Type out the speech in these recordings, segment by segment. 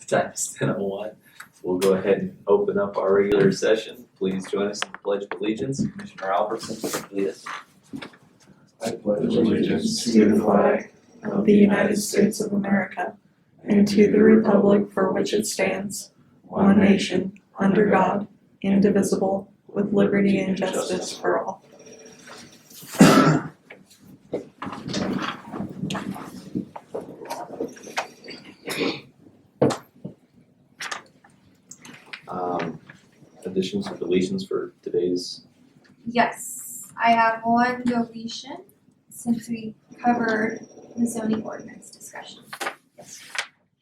Time is 10:01. We'll go ahead and open up our regular session. Please join us in the Pledge of Allegiance. Commissioner Albertson, please lead us. I pledge allegiance to the flag of the United States of America and to the republic for which it stands, one nation, under God, indivisible, with liberty and justice for all. Additions or deletions for today's? Yes, I have one deletion since we covered the zoning ordinance discussion.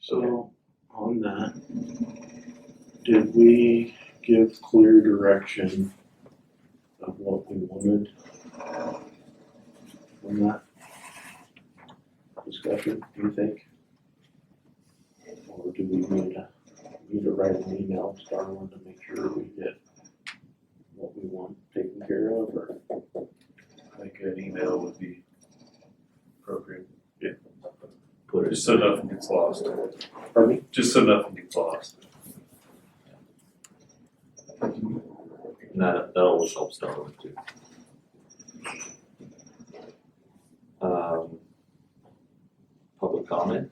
So, on that, did we give clear direction of what we wanted from that discussion, do you think? Or do we need to write an email to Darwin to make sure we get what we want taken care of, or? I think an email would be appropriate. Put it, Just so nothing gets lost. Pardon me? Just so nothing gets lost. that always helps Darwin too. Public comment?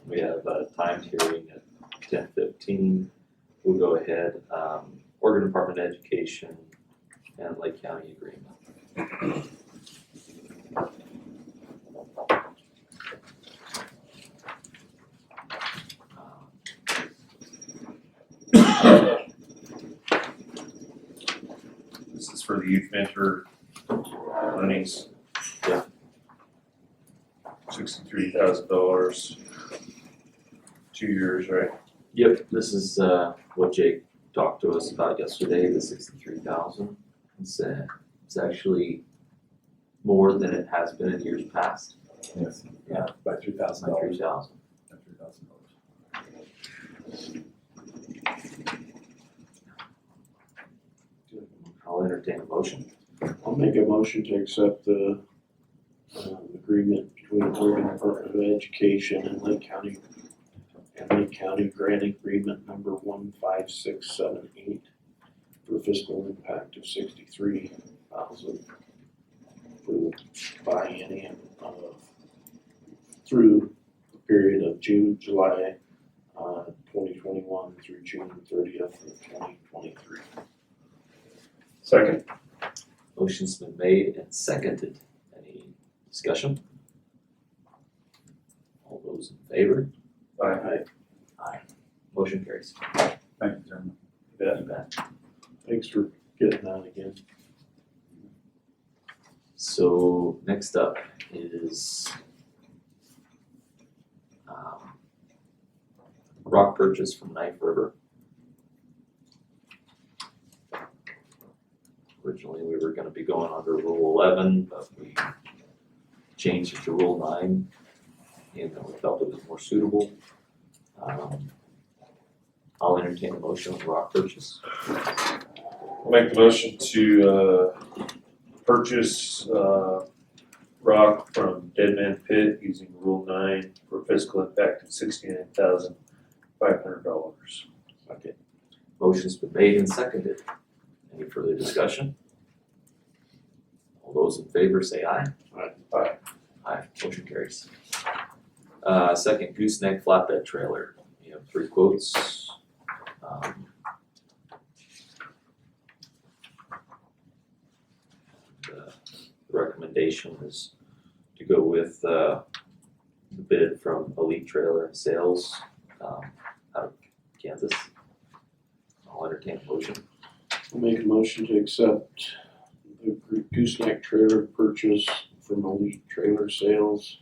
We have a timed hearing at 10:15. We'll go ahead, Oregon Department of Education and Lake County agreement. This is for the youth mentor monies. Yeah. $63,000, 2 years, right? Yep, this is what Jake talked to us about yesterday, the 63,000. It's actually more than it has been in years past. Yes. Yeah. By $3,000. By 3,000. By $3,000. I'll entertain a motion. I'll make a motion to accept the agreement between Oregon Department of Education and Lake County Grant Agreement number 15678 for fiscal impact of $63,000 for the biennium through the period of July 2021 through June 30th of 2023. Second. Motion's been made and seconded. Any discussion? All those in favor? Aye. Aye. Motion carries. Thank you, gentlemen. You bet. Thanks for getting that again. So next up is rock purchase from Knife River. Originally, we were gonna be going under Rule 11, but we changed it to Rule 9. And we felt it was more suitable. I'll entertain a motion on rock purchase. I'll make the motion to purchase rock from Dead Man Pit using Rule 9 for fiscal impact of $69,500. Okay. Motion's been made and seconded. Any further discussion? All those in favor say aye. Aye. Aye, motion carries. Second gooseneck flatbed trailer. We have 3 quotes. The recommendation is to go with the bid from Elite Trailer and Sales out of Kansas. I'll entertain a motion. I'll make a motion to accept the gooseneck trailer purchase from Elite Trailer Sales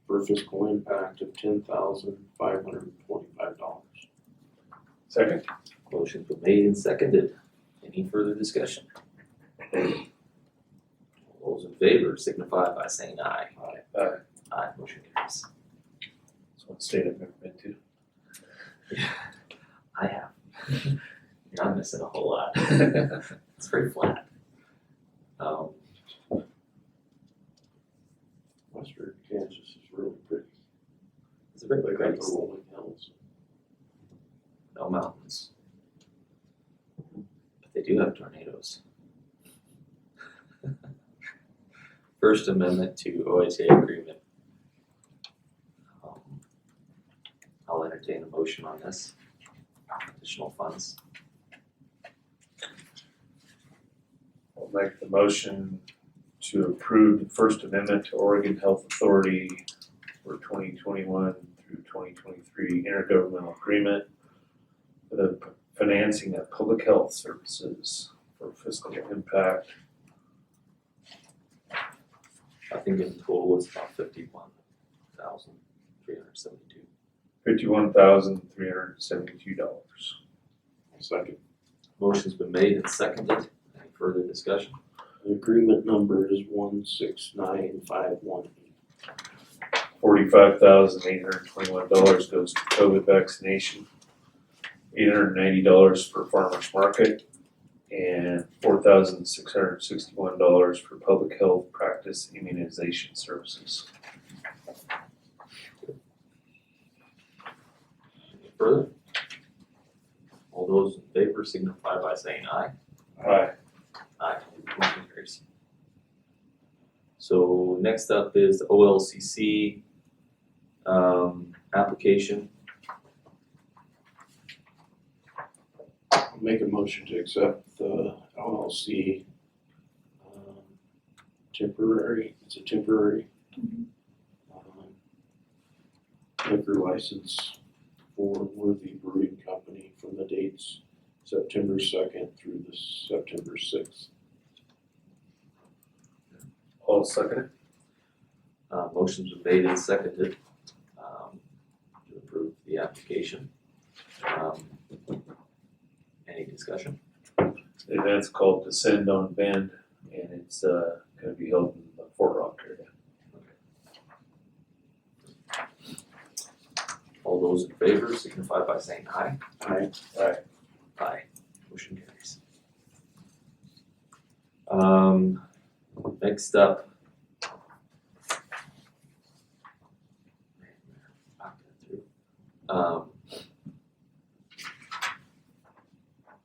for a fiscal impact of $10,525. Second. Motion's been made and seconded. Any further discussion? All those in favor signify by saying aye. Aye. Aye, motion carries. That's one state I've never been to. I have. You're not missing a whole lot. It's very flat. Right. The rolling hills. No mountains. But they do have tornadoes. First Amendment to OSA agreement. I'll entertain a motion on this. Additional funds. I'll make the motion to approve the First Amendment to Oregon Health Authority for 2021 through 2023 intergovernmental agreement for the financing of public health services for fiscal impact. I think in total it's about $51,372. $51,372. Second. Motion's been made and seconded. Any further discussion? The agreement number is 169518. $45,821 goes to COVID vaccination, $890 for farmers market, and $4,661 for public health practice immunization services. Any further? All those in favor signify by saying aye. Aye. Aye. Motion carries. So next up is the OLCC application. I'll make a motion to accept the LLC temporary, it's a temporary liquor license for Worthy Brewing Company from the dates September 2nd through the September 6th. All second. Motion's been made and seconded to approve the application. Any discussion? The event's called Descend on Bend, and it's gonna be held in the Fort Rock area. All those in favor signify by saying aye. Aye. Aye. Aye. Motion carries. Next up.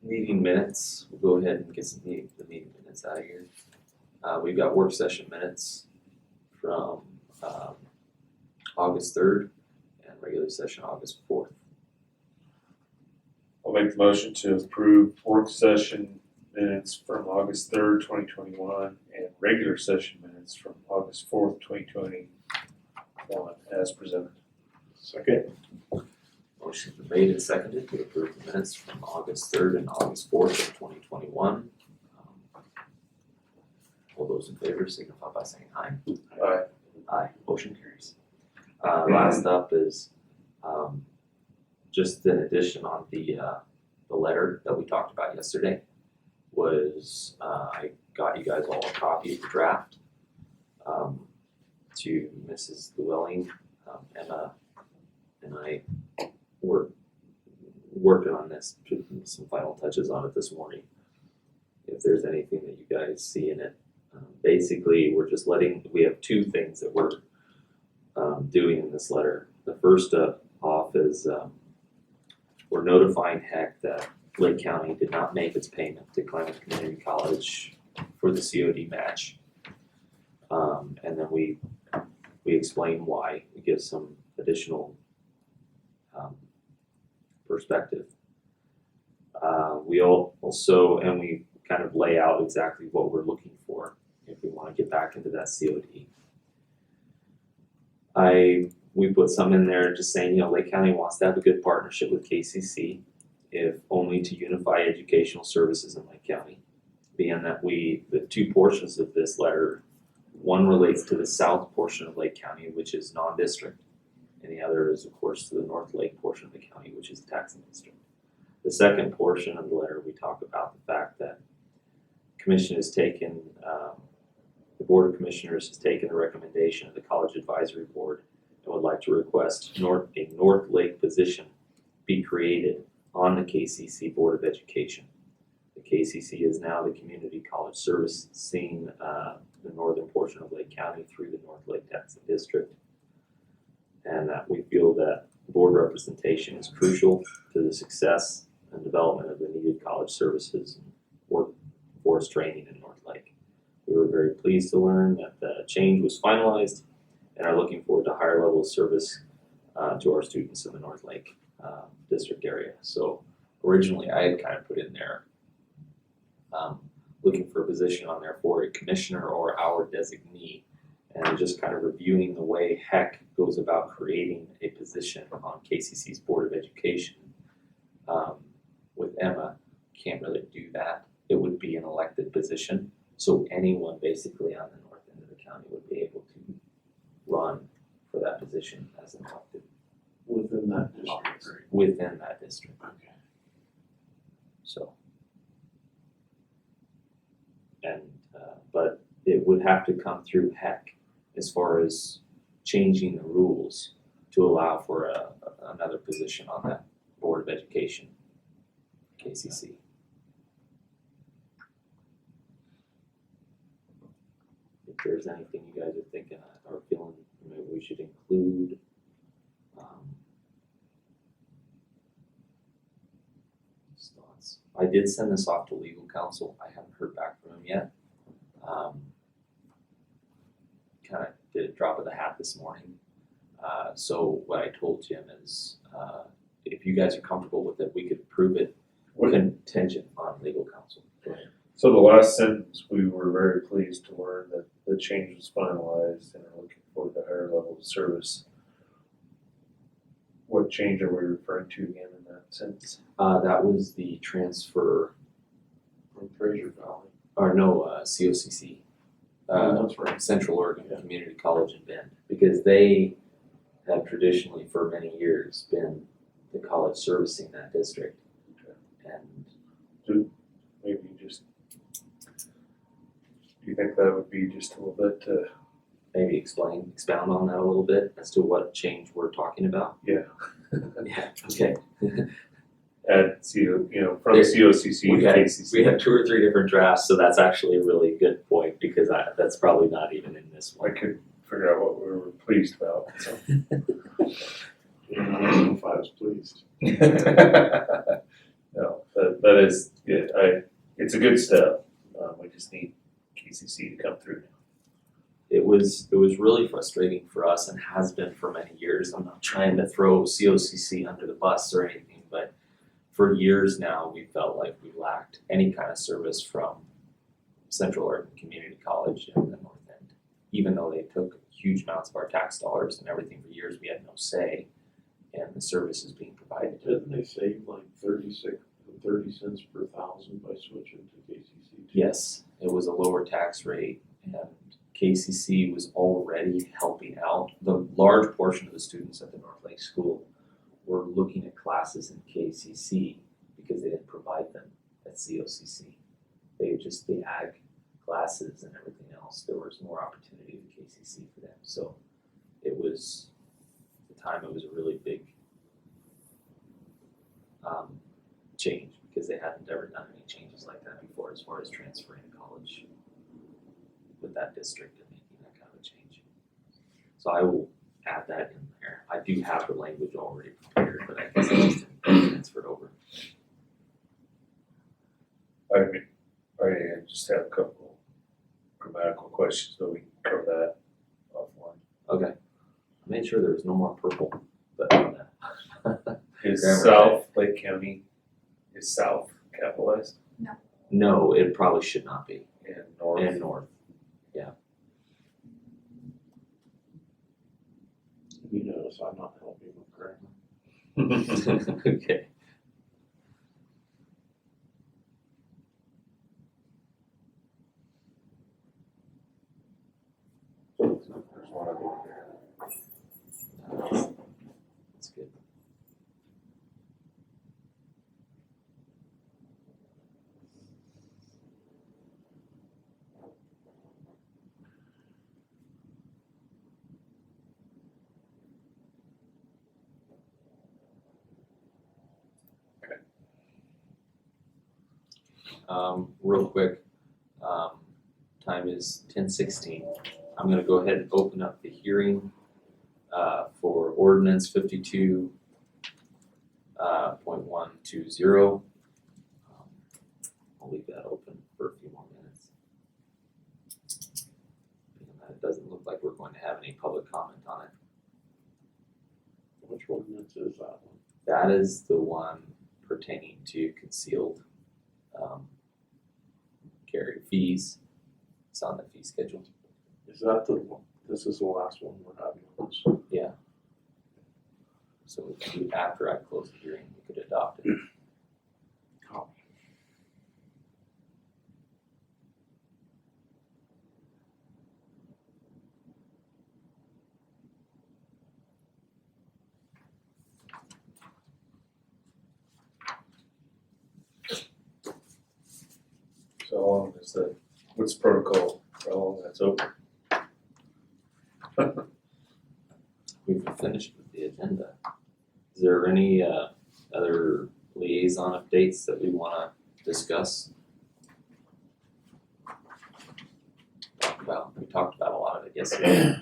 Meeting minutes, we'll go ahead and get the meeting minutes out of here. We've got work session minutes from August 3rd and regular session August 4th. I'll make the motion to approve work session minutes from August 3rd, 2021, and regular session minutes from August 4th, 2021, as presented. Second. Motion's been made and seconded to approve the minutes from August 3rd and August 4th of 2021. All those in favor signify by saying aye. Aye. Aye. Motion carries. Last up is just an addition on the letter that we talked about yesterday. Was I got you guys all a copy of the draft to Mrs. Llewellyn, Emma, and I were working on this, putting some final touches on it this morning. If there's anything that you guys see in it, basically we're just we have two things that we're doing in this letter. The first off is we're notifying HEC that Lake County did not make its payment to Climate Community College for the COD match. And then we explain why. We give some additional perspective. We also, and we kind of lay out exactly what we're looking for if we want to get back into that COD. We put some in there just saying, Lake County wants to have a good partnership with KCC, if only to unify educational services in Lake County. Being that the two portions of this letter, one relates to the south portion of Lake County, which is non-district, and the other is, of course, to the North Lake portion of the county, which is the taxing district. The second portion of the letter, we talk about the fact that Commission has taken, the Board of Commissioners has taken the recommendation of the College Advisory Board and would like to request a North Lake position be created on the KCC Board of Education. The KCC is now the community college servicing the northern portion of Lake County through the North Lake Taxing District. And that we feel that the board representation is crucial to the success and development of the needed college services and workforce training in North Lake. We were very pleased to learn that the change was finalized and are looking forward to higher level of service to our students in the North Lake district area. So originally I had kind of put in there looking for a position on there for a commissioner or our designee, and just kind of reviewing the way HEC goes about creating a position on KCC's Board of Education. With Emma, can't really do that. It would be an elected position, so anyone basically on the north end of the county would be able to run for that position as an elected Within that district, right? within that district. Okay. So, and but it would have to come through HEC as far as changing the rules to allow for another position on that Board of Education, KCC. If there's anything you guys are thinking or feeling maybe we should include, thoughts. I did send this off to legal counsel. I haven't heard back from him yet. Kind of did a drop of the hat this morning. So what I told Jim is, if you guys are comfortable with it, we could approve it contingent on legal counsel. Go ahead. So the last sentence, we were very pleased to learn that the change was finalized and are looking forward to higher level of service. What change are we referring to again in that sentence? That was the transfer, From Fraser Valley. or no, COCC. That's right. Central Oregon Community College in Bend, because they have traditionally for many years been the college servicing that district. And Maybe just, do you think that would be just a little bit, maybe expound on that a little bit as to what change we're talking about. yeah, Yeah, okay. add from COCC to KCC? We have 2 or 3 different drafts, so that's actually a really good point, because that's probably not even in this I one. could figure out what we were pleased about, so. I don't know if I was pleased. No, that is good. It's a good step. We just need KCC to come through. It was really frustrating for us and has been for many years. I'm not trying to throw COCC under the bus or anything, but for years now we felt like we lacked any kind of service from Central Oregon Community College in the North End. Even though they took huge amounts of our tax dollars and everything for years, we had no say in the services being provided. Didn't they save like 30 cents per thousand by switching to KCC? Yes, it was a lower tax rate, and KCC was already helping out. The large portion of the students at the North Lake School were looking at classes in KCC because they didn't provide them at COCC. They just the ag classes and everything else. There was more opportunity at KCC for them. So it was, at the time, it was a really big change, because they hadn't ever done any changes like that before as far as transferring to college with that district and making that kind of a change. So I will add that in there. I do have the language already prepared, but I guess I just didn't transfer it over. I just have a couple grammatical questions, but we can cover that offline. Okay. I made sure there was no more purple, but Is Grammar. South Lake County, is South capitalized? no, it probably should not be. And North? And North. You notice I'm not helping with grammar. Okay. There's one over there. That's good. Real quick, time is 10:16. I'm gonna go ahead and open up the hearing for ordinance 52 .120. I'll leave that open for a few more minutes. And it doesn't look like we're going to have any public comment on it. Which ordinance is that one? That is the one pertaining to concealed carry fees. It's on the fee schedule. Is that the one, this is the last one we're having on this? Yeah. So we could do, after I close the hearing, we could adopt it. Copy. So how long is the, what's protocol for how long that's open? We've finished with the agenda. Is there any other liaison updates that we wanna discuss? Well, we talked about a lot of it yesterday.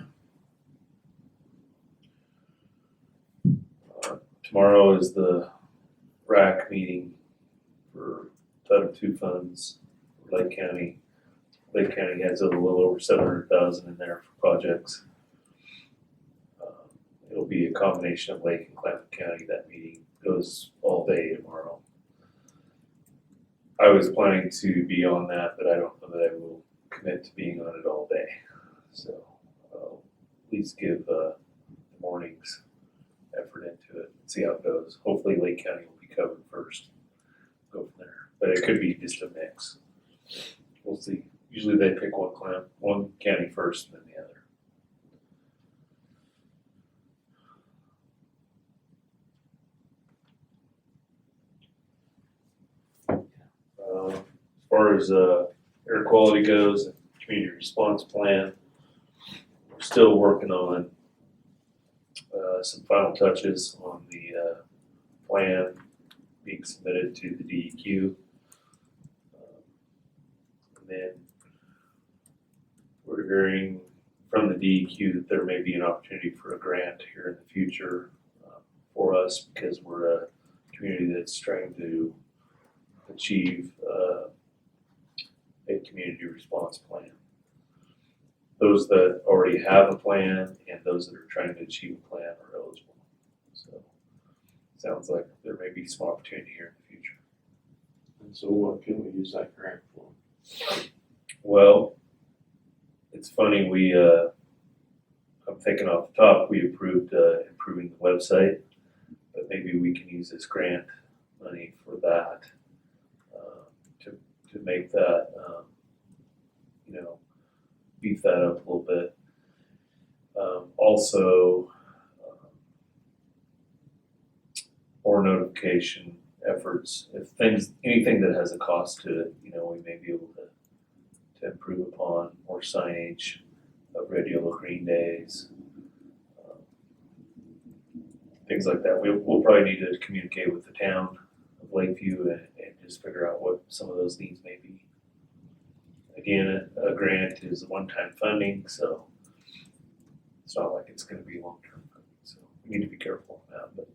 Tomorrow is the RAC meeting for Title II funds, for Lake County. Lake County has a little over 700,000 in there for projects. It'll be a combination of Lake and Klamath County. That meeting goes all day tomorrow. I was planning to be on that, but I don't know that I will commit to being on it all day. So please give the morning's effort into it and see how it goes. Hopefully Lake County will be covered first. Go from there. But it could be just a mix. We'll see. Usually they pick one county first and then the other. As far as air quality goes and community response plan, we're still working on some final touches on the plan being submitted to the DEQ. And then we're hearing from the DEQ that there may be an opportunity for a grant here in the future for us because we're a community that's trying to achieve a community response plan. Those that already have a plan and those that are trying to achieve a plan are eligible. So sounds like there may be some opportunity here in the future. And so what can we use that grant for? Well, it's funny, I'm thinking off the top, we approved improving the website, but maybe we can use this grant money for that, to make that, beef that up a little bit. Also, more notification efforts, anything that has a cost to it, we may be able to improve upon, more signage of red, yellow, green days, things like that. We'll probably need to communicate with the town of Lakeview and just figure out what some of those needs may be. Again, a grant is one-time funding, so it's not like it's going to be long-term funding. So we need to be careful on that. But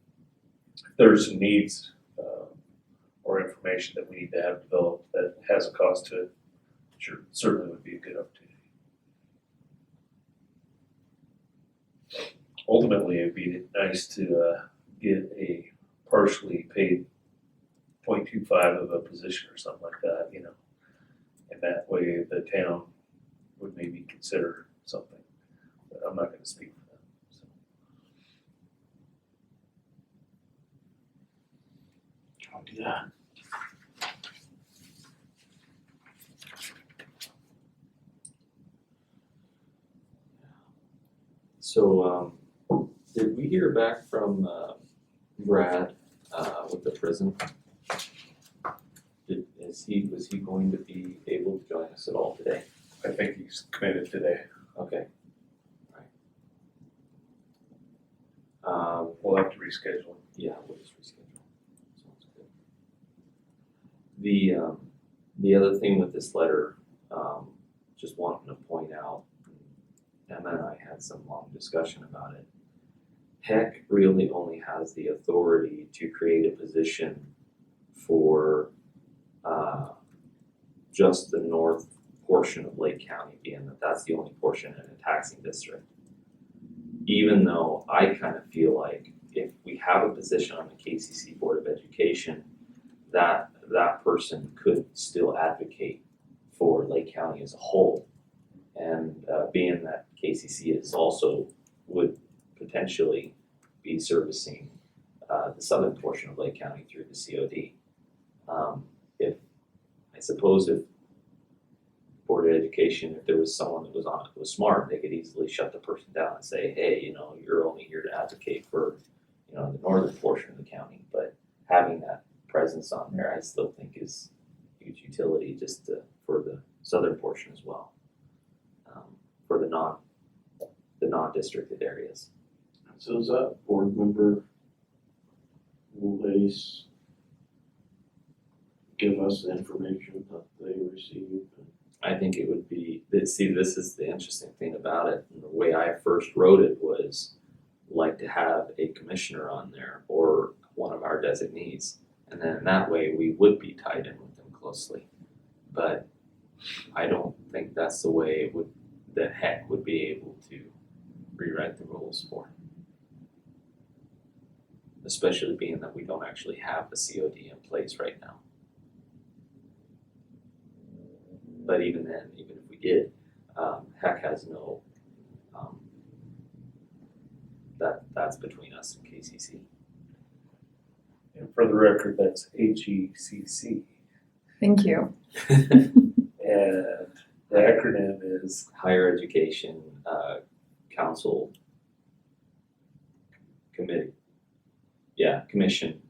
if there's some needs or information that we need to have developed that has a cost to it, sure, certainly would be a good opportunity. Ultimately, it'd be nice to get a partially paid 0.25 of a position or something like that, and that way the town would maybe consider something. But I'm not going to speak for them. So. I'll do that. So, did we hear back from Brad with the prison? Was he going to be able to join us at all today? I think he's committed today. Okay. We'll have to reschedule. Yeah, we'll just reschedule. Sounds good. The other thing with this letter, just wanting to point out, Emma and I had some long discussion about it. HEC really only has the authority to create a position for just the north portion of Lake County, being that that's the only portion in a taxing district. Even though I kind of feel like if we have a position on the KCC Board of Education, that person could still advocate for Lake County as a whole. And being that KCC is also would potentially be servicing the southern portion of Lake County through the COD. If Board of Education, if there was someone that was on it that was smart, they could easily shut the person down and say, hey, you're only here to advocate for, the northern portion of the county. But having that presence on there, I still think is huge utility for the southern portion as well, for the non-districted areas. So is that board member, will they give us the information that they received? I think it would be, this is the interesting thing about it, and the way I first wrote it was like to have a commissioner on there or one of our designees, and then in that way we would be tied in with them closely. But I don't think that's the way that HEC would be able to rewrite the rules for it. Especially being that we don't actually have the COD in place right now. But even then, even if we did, HEC has no, that's between us and KCC. And for the record, that's HECC. Thank you. And the acronym is Higher Education Council Committee. Yeah, Commission.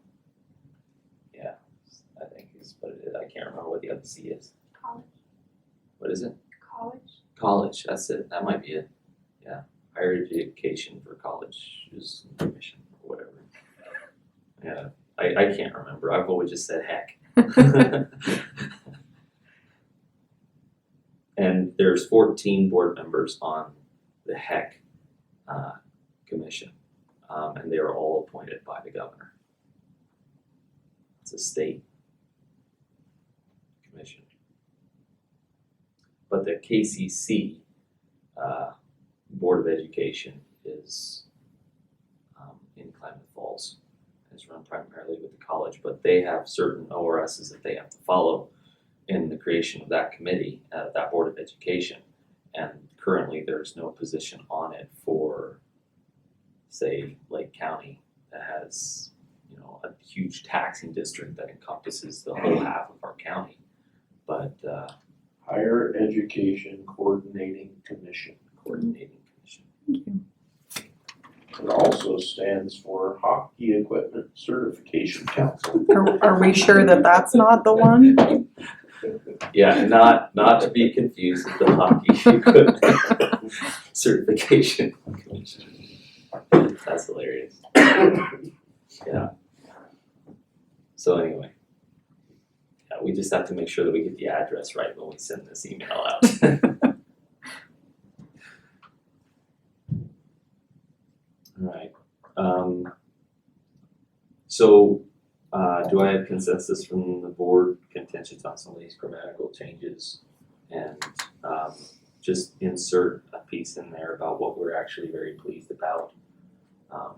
Yeah, I think is what it is. I can't remember what the other C is. College. What is it? College. College, that's it. That might be it. Yeah, Higher Education for Colleges Commission or whatever. Yeah, I can't remember. I've always just said HEC. And there's 14 board members on the HEC commission, and they are all appointed by the governor. It's a state commission. But the KCC Board of Education is in Klamath Falls. It's run primarily with the college, but they have certain ORSs that they have to follow in the creation of that committee, that Board of Education. And currently there's no position on it for, say, Lake County that has, a huge taxing district that encompasses the whole half of our county. But Higher Education Coordinating Commission. It also stands for Hockey Equipment Certification Council. Are we sure that that's not the one? Yeah, not to be confused with the Hockey Equipment Certification Commission. That's hilarious. Yeah. So anyway, yeah, we just have to make sure that we get the address right when we send this email out. All right. So do I have consensus from the board contentions on some of these grammatical changes, and just insert a piece in there about what we're actually very pleased about? Are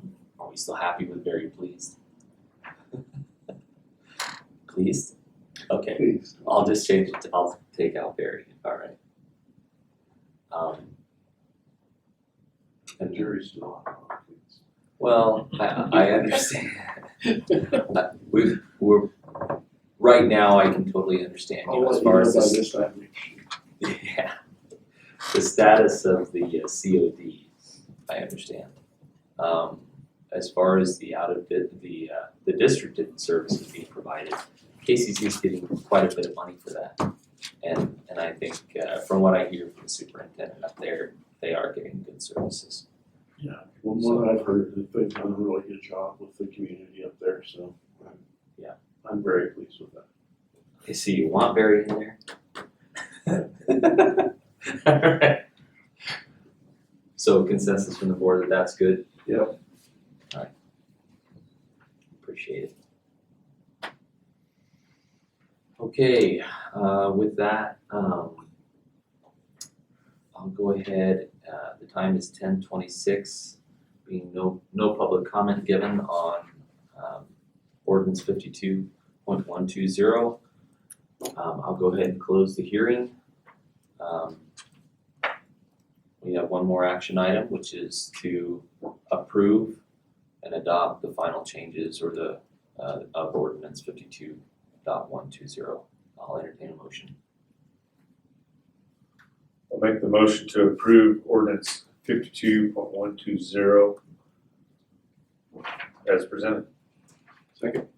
we still happy with very pleased? Pleased? Okay. Please. I'll just change it I'll take out very, all right. And jury's still on. Well, I understand. We're right now. I can totally understand you as far as this time. yeah, the status of the COD. I understand. As far as the the district services being provided, KCC is getting quite a bit of money for that, and I think from what I hear from the superintendent up there, they are getting good services. Yeah, from what I've heard, they've done a really good job with the community up there, so I'm very pleased with that. Okay, so you want Barry in there? Alright. So consensus from the board that that's good? Yep. appreciate it. Okay, with that, I'll go ahead, the time is 10:26, being no public comment given on, ordinance 52.120. I'll go ahead and close the hearing. We have one more action item, which is to approve and adopt the final changes or the, of ordinance 52.120. I'll entertain a motion. I'll make the motion to approve ordinance 52.120 as presented. Second.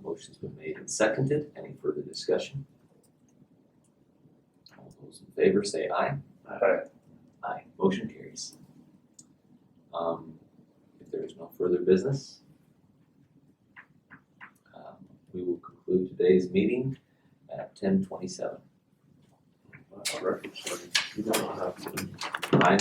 Motion's been made and seconded. Any further discussion? All those in favor say aye. Aye. Aye. Motion carries. If there is no further business, we will conclude today's meeting at 10:27. Record starting. I